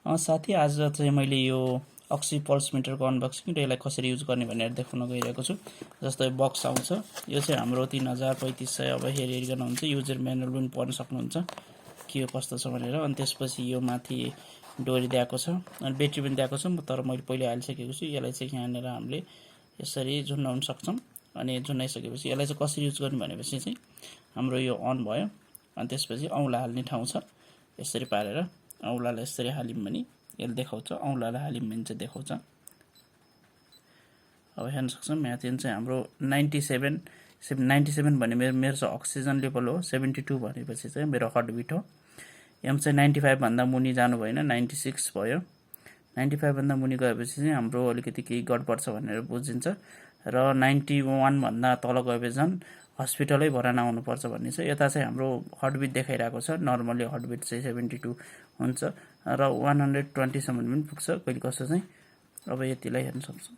साथी आज चाहिँ मैले यो अक्सी पल्स मिटरको अनबक्सिङ र यसलाई कसरी युज गर्ने भनेर देखाउन गइरहेको छु। जस्तो बक्स आउँछ, यो चाहिँ हाम्रो 303500 अब हेरिकन हुन्छ। युजर म्यानुअल पनि पढ्न सक्नुहुन्छ के कस्तो छ भनेर। अनि त्यसपछि यो माथि डोरी दिएको छ अनि ब्याट्री पनि दिएको छ, तर मैले पहिले हालिसकेको छु। यसलाई चाहिँ यहाँनिर हामीले यसरी झुन्डाउन सक्छौँ। अनि झुन्डाइसकेपछि यसलाई चाहिँ कसरी युज गर्ने भनेपछि चाहिँ हाम्रो यो अन भयो। अनि त्यसपछि औँला हाल्ने ठाउँ छ, यसरी पारेर औँलालाई यसरी हाल्यौँ भने यसले देखाउँछ, औँलालाई हाल्यौँ भने चाहिँ देखाउँछ। अब हेर्न सक्छौँ माथि चाहिँ हाम्रो 97 भने मेरो चाहिँ अक्सिजन लेभल हो। 72 भनेपछि चाहिँ मेरो हार्टबिट हो। एम चाहिँ 95 भन्दा मुनि जानु भएन, 96 भयो। 95 भन्दा मुनि गएपछि चाहिँ हाम्रो अलिकति केही गडबड छ भनेर बुझिन्छ। र 91 भन्दा तल गएपछि झन् हस्पिटलै भराना आउनुपर्छ भन्ने छ। यता चाहिँ हाम्रो हार्टबिट देखाइरहेको छ। नर्मली हार्टबिट चाहिँ 72 हुन्छ र 120 सम्म पनि पुग्छ कहिले कसो चाहिँ। अब यतिलाई हेर्न सक्छौँ।